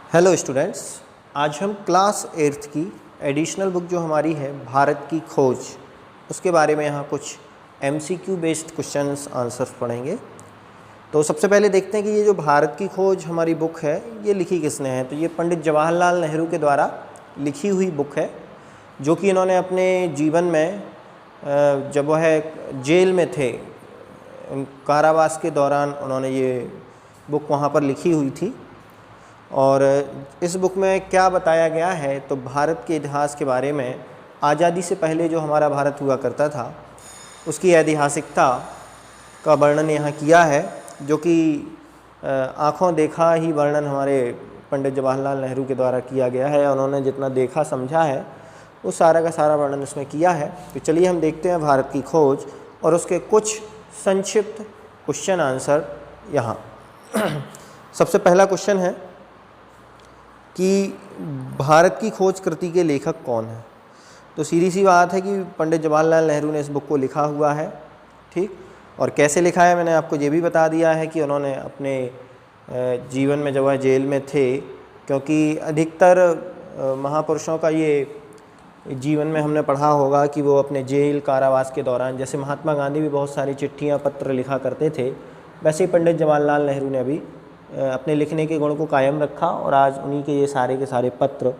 Hello students, आज हम class 8th की एडिशनल बुक जो हमारी है भारत की खोज, उसके बारे में यहाँ कुछ MCQ बेस्ड क्वेश्चंस आंसर्स पढ़ेंगे। तो सबसे पहले देखते हैं कि ये जो भारत की खोज हमारी बुक है ये लिखी किसने है। तो ये पंडित जवाहरलाल नेहरू के द्वारा लिखी हुई बुक है, जो कि इन्होंने अपने जीवन में जब वह जेल में थे, कारावास के दौरान उन्होंने ये बुक वहाँ पर लिखी हुई थी। और इस बुक में क्या बताया गया है, तो भारत के इतिहास के बारे में, आज़ादी से पहले जो हमारा भारत हुआ करता था उसकी ऐतिहासिकता का वर्णन यहाँ किया है, जो कि आँखों देखा ही वर्णन हमारे पंडित जवाहरलाल नेहरू के द्वारा किया गया है। उन्होंने जितना देखा समझा है वो सारा का सारा वर्णन इसमें किया है। तो चलिए हम देखते हैं भारत की खोज और उसके कुछ संक्षिप्त क्वेश्चन आंसर यहाँ। सबसे पहला क्वेश्चन है कि भारत की खोज कृति के लेखक कौन है। तो सीधी सी बात है कि पंडित जवाहरलाल नेहरू ने इस बुक को लिखा हुआ है, ठीक। और कैसे लिखा है मैंने आपको ये भी बता दिया है कि उन्होंने अपने जीवन में जब वह जेल में थे, क्योंकि अधिकतर महापुरुषों का ये जीवन में हमने पढ़ा होगा कि वो अपने जेल कारावास के दौरान, जैसे महात्मा गांधी भी बहुत सारी चिट्ठियाँ पत्र लिखा करते थे, वैसे ही पंडित जवाहरलाल नेहरू ने भी अपने लिखने के गुण को कायम रखा और आज उन्हीं के ये सारे के सारे पत्र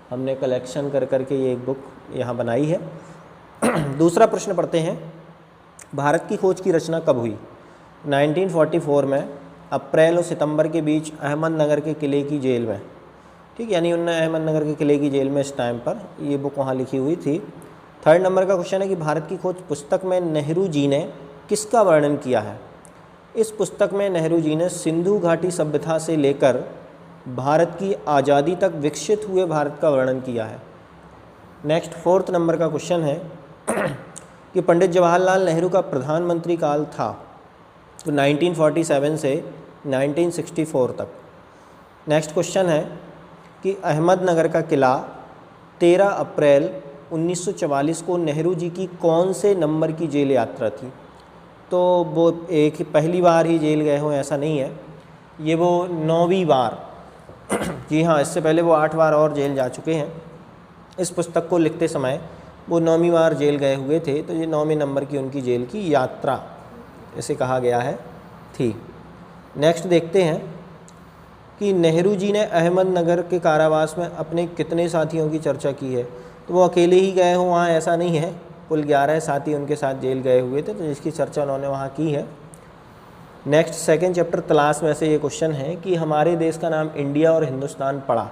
हमने कलेक्शन कर करके ये एक बुक यहाँ बनाई है। दूसरा प्रश्न पढ़ते हैं, भारत की खोज की रचना कब हुई। 1944 में अप्रैल और सितंबर के बीच अहमदनगर के किले की जेल में, ठीक, यानी उन्होंने अहमदनगर के किले की जेल में इस टाइम पर ये बुक वहाँ लिखी हुई थी। थर्ड नंबर का क्वेश्चन है कि भारत की खोज पुस्तक में नेहरू जी ने किसका वर्णन किया है। इस पुस्तक में नेहरू जी ने सिंधु घाटी सभ्यता से लेकर भारत की आज़ादी तक विकसित हुए भारत का वर्णन किया है। नेक्स्ट फोर्थ नंबर का क्वेश्चन है कि पंडित जवाहरलाल नेहरू का प्रधानमंत्री काल था, तो 1947 से 1964 तक। नेक्स्ट क्वेश्चन है कि अहमदनगर का किला 13 अप्रैल 1944 को नेहरू जी की कौन से नंबर की जेल यात्रा थी। तो वो एक ही पहली बार ही जेल गए हों ऐसा नहीं है, ये वो 9वीं बार जी हाँ, इससे पहले वो 8 बार और जेल जा चुके हैं। इस पुस्तक को लिखते समय वो 9वीं बार जेल गए हुए थे, तो ये 9वें नंबर की उनकी जेल की यात्रा इसे कहा गया है थी। नेक्स्ट देखते हैं कि नेहरू जी ने अहमदनगर के कारावास में अपने कितने साथियों की चर्चा की है। तो वो अकेले ही गए हों वहाँ ऐसा नहीं है, कुल 11 साथी उनके साथ जेल गए हुए थे, तो जिसकी चर्चा उन्होंने वहाँ की है। नेक्स्ट सेकंड चैप्टर तलाश में से ये क्वेश्चन है कि हमारे देश का नाम इंडिया और हिंदुस्तान पड़ा,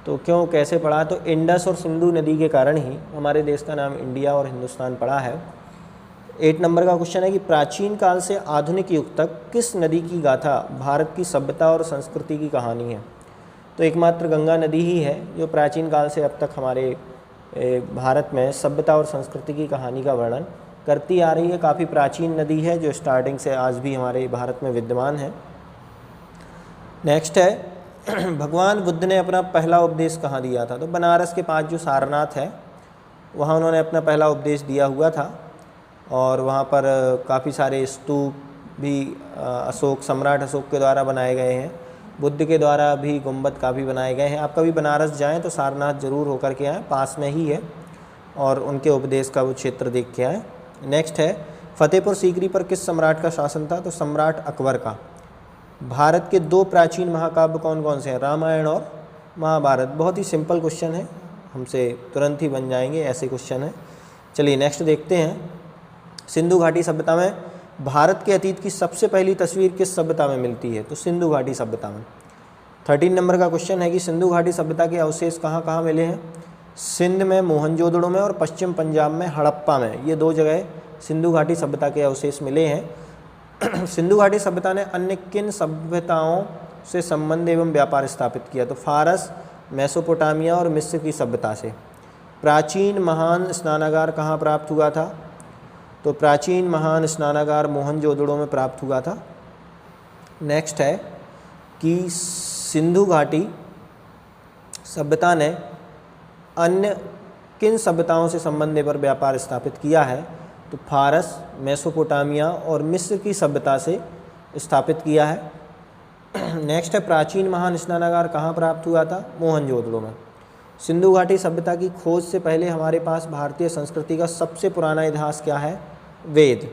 तो क्यों, कैसे पड़ा। तो इंडस और सिंधु नदी के कारण ही हमारे देश का नाम इंडिया और हिंदुस्तान पड़ा है। 8 नंबर का क्वेश्चन है कि प्राचीन काल से आधुनिक युग तक किस नदी की गाथा भारत की सभ्यता और संस्कृति की कहानी है। तो एकमात्र गंगा नदी ही है जो प्राचीन काल से अब तक हमारे भारत में सभ्यता और संस्कृति की कहानी का वर्णन करती आ रही है। काफ़ी प्राचीन नदी है जो स्टार्टिंग से आज भी हमारे भारत में विद्यमान है। नेक्स्ट है भगवान बुद्ध ने अपना पहला उपदेश कहाँ दिया था। तो बनारस के पास जो सारनाथ है वहाँ उन्होंने अपना पहला उपदेश दिया हुआ था, और वहाँ पर काफ़ी सारे स्तूप भी सम्राट अशोक के द्वारा बनाए गए हैं। बुद्ध के द्वारा भी गुंबद काफ़ी बनाए गए हैं। आप कभी बनारस जाएं तो सारनाथ ज़रूर होकर के आएँ, पास में ही है, और उनके उपदेश का वो क्षेत्र देख के आएँ। नेक्स्ट है फतेहपुर सीकरी पर किस सम्राट का शासन था। तो सम्राट अकबर का। भारत के 2 प्राचीन महाकाव्य कौन कौन से हैं, रामायण और महाभारत। बहुत ही सिंपल क्वेश्चन है, हमसे तुरंत ही बन जाएंगे ऐसे क्वेश्चन है। चलिए नेक्स्ट देखते हैं, सिंधु घाटी सभ्यता में भारत के अतीत की सबसे पहली तस्वीर किस सभ्यता में मिलती है। तो सिंधु घाटी सभ्यता में। 13 नंबर का क्वेश्चन है कि सिंधु घाटी सभ्यता के अवशेष कहाँ कहाँ मिले हैं। सिंध में मोहनजोदड़ो में और पश्चिम पंजाब में हड़प्पा में, ये 2 जगह सिंधु घाटी सभ्यता के अवशेष मिले हैं। सिंधु घाटी सभ्यता ने अन्य किन सभ्यताओं से संबंध एवं व्यापार स्थापित किया। तो फारस, मेसोपोटामिया और मिस्र की सभ्यता से। प्राचीन महान स्नानागार कहाँ प्राप्त हुआ था। तो प्राचीन महान स्नानागार मोहनजोदड़ो में प्राप्त हुआ था। नेक्स्ट है कि सिंधु घाटी सभ्यता ने अन्य किन सभ्यताओं से संबंध पर व्यापार स्थापित किया है। तो फारस, मेसोपोटामिया और मिस्र की सभ्यता से स्थापित किया है। नेक्स्ट है प्राचीन महान स्नानागार कहाँ प्राप्त हुआ था? मोहनजोदड़ो में। सिंधु घाटी सभ्यता की खोज से पहले हमारे पास भारतीय संस्कृति का सबसे पुराना इतिहास क्या है? वेद।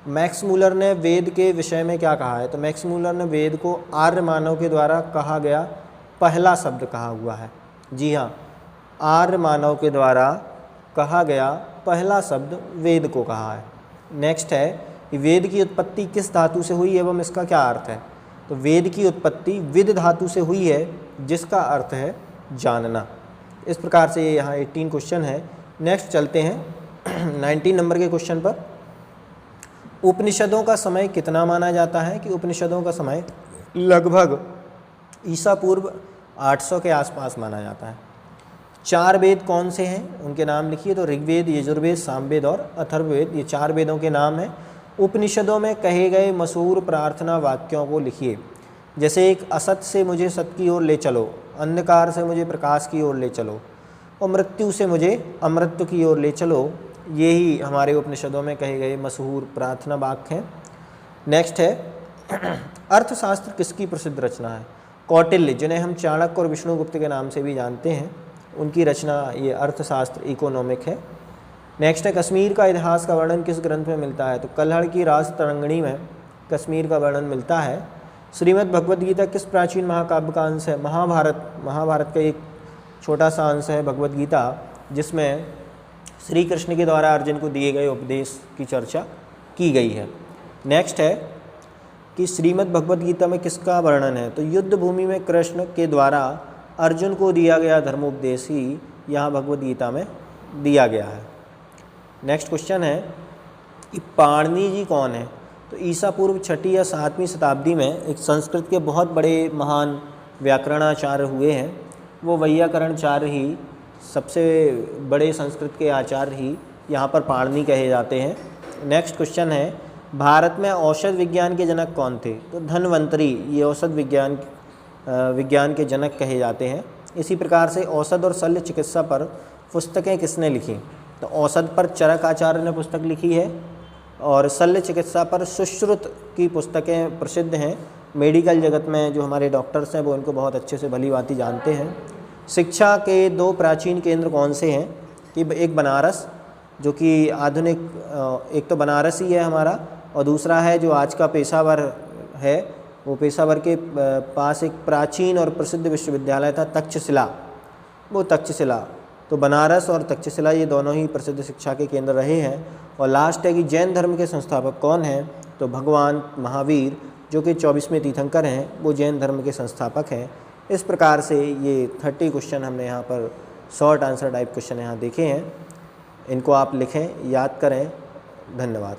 मैक्स मूलर ने वेद के विषय में क्या कहा है? तो मैक्स मूलर ने वेद को आर्य मानव के द्वारा कहा गया पहला शब्द कहा हुआ है। जी हाँ, आर्य मानव के द्वारा कहा गया पहला शब्द वेद को कहा है। नेक्स्ट है कि वेद की उत्पत्ति किस धातु से हुई एवं इसका क्या अर्थ है? तो वेद की उत्पत्ति विद धातु से हुई है, जिसका अर्थ है जानना। इस प्रकार से ये यहाँ 18 क्वेश्चन है। नेक्स्ट चलते हैं 19 नंबर के क्वेश्चन पर। उपनिषदों का समय कितना माना जाता है? कि उपनिषदों का समय लगभग ईसा पूर्व 800 के आसपास माना जाता है। 4 वेद कौन से हैं? उनके नाम लिखिए। तो ऋग्वेद, यजुर्वेद, सामवेद और अथर्ववेद, ये 4 वेदों के नाम हैं। उपनिषदों में कहे गए मशहूर प्रार्थना वाक्यों को लिखिए। जैसे एक असत से मुझे सत की ओर ले चलो, अंधकार से मुझे प्रकाश की ओर ले चलो और मृत्यु से मुझे अमृत की ओर ले चलो। यही हमारे उपनिषदों में कहे गए मशहूर प्रार्थना वाक्य हैं। नेक्स्ट है अर्थशास्त्र किसकी प्रसिद्ध रचना है? कौटिल्य, जिन्हें हम चाणक्य और विष्णुगुप्त के नाम से भी जानते हैं, उनकी रचना ये अर्थशास्त्र इकोनॉमिक है। नेक्स्ट है कश्मीर का इतिहास का वर्णन किस ग्रंथ में मिलता है? तो कल्हड़ की रास तरंगिणी में कश्मीर का वर्णन मिलता है। श्रीमद् भगवद गीता किस प्राचीन महाकाव्य का अंश है? महाभारत का एक छोटा सा अंश है भगवद गीता, जिसमें श्री कृष्ण के द्वारा अर्जुन को दिए गए उपदेश की चर्चा की गई है। नेक्स्ट है कि श्रीमद् भगवद गीता में किसका वर्णन है? तो युद्ध भूमि में कृष्ण के द्वारा अर्जुन को दिया गया धर्मोपदेश ही यहाँ भगवद गीता में दिया गया है। नेक्स्ट क्वेश्चन है कि पाणिनि जी कौन है? तो ईसा पूर्व 6ठी या 7वीं शताब्दी में एक संस्कृत के बहुत बड़े महान व्याकरणाचार्य हुए हैं। वो वैयाकरणाचार्य ही, सबसे बड़े संस्कृत के आचार्य ही यहाँ पर पाणिनि कहे जाते हैं। नेक्स्ट क्वेश्चन है भारत में औषध विज्ञान के जनक कौन थे? तो धन्वंतरी, ये औषध विज्ञान के जनक कहे जाते हैं। इसी प्रकार से औषध और शल्य चिकित्सा पर पुस्तकें किसने लिखी? तो औषध पर चरक आचार्य ने पुस्तक लिखी है और शल्य चिकित्सा पर सुश्रुत की पुस्तकें प्रसिद्ध हैं। मेडिकल जगत में जो हमारे डॉक्टर्स हैं वो इनको बहुत अच्छे से भली भांति जानते हैं। शिक्षा के 2 प्राचीन केंद्र कौन से हैं? कि एक बनारस, जो कि आधुनिक, एक तो बनारस ही है हमारा, और दूसरा है जो आज का पेशावर है, वो पेशावर के पास एक प्राचीन और प्रसिद्ध विश्वविद्यालय था तक्षशिला, वो तक्षशिला। तो बनारस और तक्षशिला ये दोनों ही प्रसिद्ध शिक्षा के केंद्र रहे हैं। और लास्ट है कि जैन धर्म के संस्थापक कौन हैं? तो भगवान महावीर, जो कि 24वें तीर्थंकर हैं, वो जैन धर्म के संस्थापक हैं। इस प्रकार से ये 30 क्वेश्चन हमने यहाँ पर शॉर्ट आंसर टाइप क्वेश्चन यहाँ देखे हैं। इनको आप लिखें, याद करें। धन्यवाद।